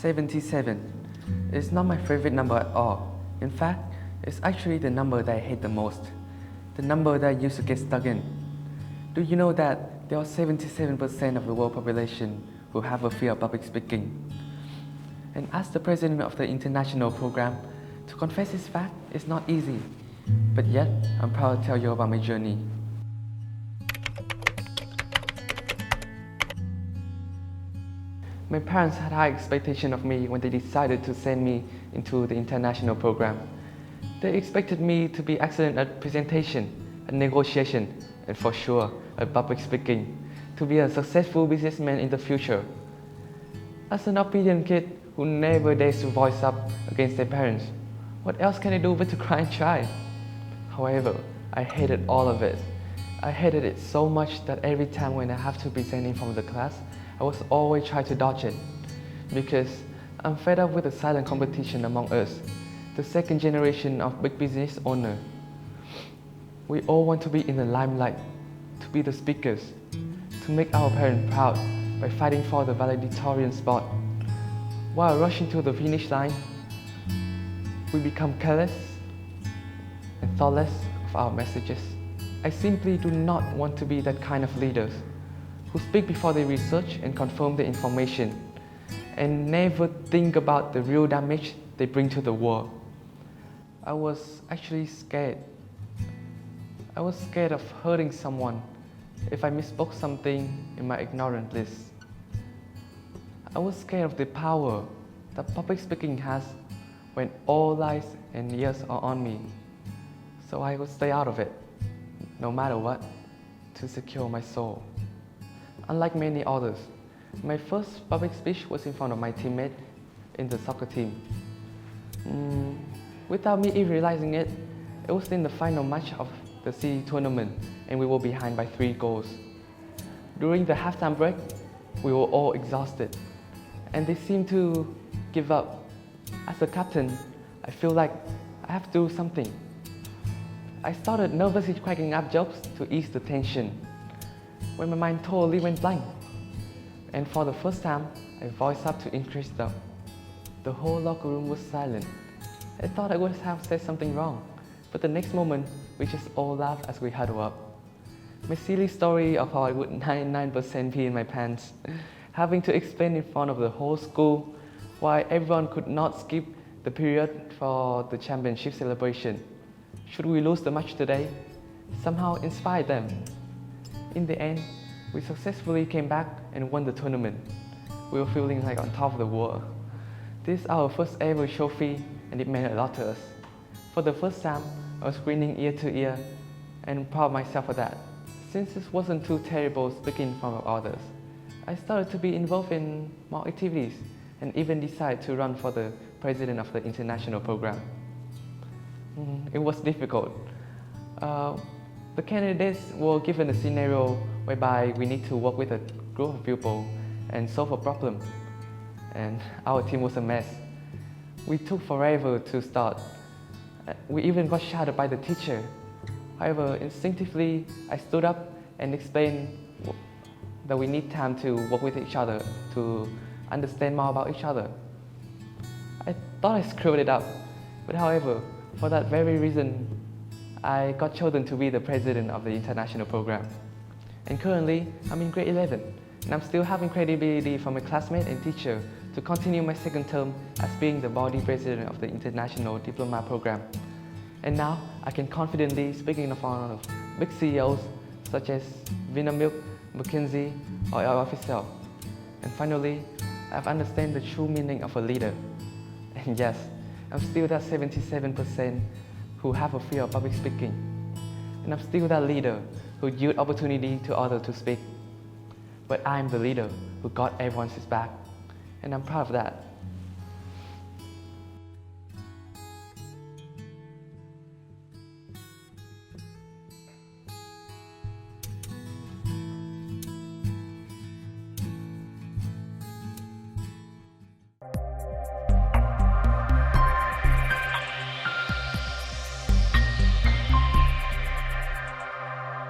77 is not my favorite number at all. In fact, it's actually the number that I hate the most. The number that I used to get stuck in. Do you know that there are 77% of the world population who have a fear of public speaking? And as the president of the international program, to confess this fact is not easy. But yet, I'm proud to tell you about my journey. My parents had high expectations of me when they decided to send me into the international program. They expected me to be excellent at presentation, at negotiation, and for sure, at public speaking, to be a successful businessman in the future. As an obedient kid who never dares to voice up against their parents, what else can I do but to cry and try? However, I hated all of it. I hated it so much that every time when I have to present in front of the class, I was always trying to dodge it. Because I'm fed up with the silent competition among us, the second generation of big business owners. We all want to be in the limelight, to be the speakers, to make our parents proud by fighting for the valedictorian spot. While rushing to the finish line, we become careless and thoughtless of our messages. I simply do not want to be that kind of leaders who speak before they research and confirm the information and never think about the real damage they bring to the world. I was actually scared. I was scared of hurting someone if I misspoke something in my ignorant list. I was scared of the power that public speaking has when all eyes and ears are on me. So I would stay out of it, no matter what, to secure my soul. Unlike many others, my first public speech was in front of my teammate in the soccer team. Without me even realizing it, it was in the final match of the CHÄN tournament and we were behind by 3 goals. During the halftime break, we were all exhausted and they seemed to give up. As a captain, I feel like I have to do something. I started nervously cracking up jokes to ease the tension, when my mind totally went blank. And for the first time, I voiced up to increase them. The whole locker room was silent. I thought I would have said something wrong, but the next moment, we just all laughed as we huddled up. My silly story of how I would 99% pee in my pants, having to explain in front of the whole school why everyone could not skip the period for the championship celebration. Should we lose the match today? Somehow inspired them. In the end, we successfully came back and won the tournament. We were feeling like on top of the world. This is our first ever trophy and it meant a lot to us. For the first time, I was grinning ear to ear and proud of myself for that. Since it wasn't too terrible speaking in front of others, I started to be involved in more activities and even decided to run for the president of the international program. It was difficult. The candidates were given a scenario whereby we need to work with a group of people and solve a problem. And our team was a mess. We took forever to start. We even got shouted by the teacher. However, instinctively, I stood up and explained that we need time to work with each other, to understand more about each other. I thought I screwed it up, but however, for that very reason, I got chosen to be the president of the international program. And currently, I'm in grade 11, and I'm still having credibility from my classmate and teacher to continue my second term as being the body president of the international diploma program. And now, I can confidently speak in front of big CEOs such as Vinamilk, McKinsey, or LF. And finally, I've understand the true meaning of a leader. And yes, I'm still that 77% who have a fear of public speaking. And I'm still that leader who yield opportunity to others to speak. But I'm the leader who got everyone's back. And I'm proud of that.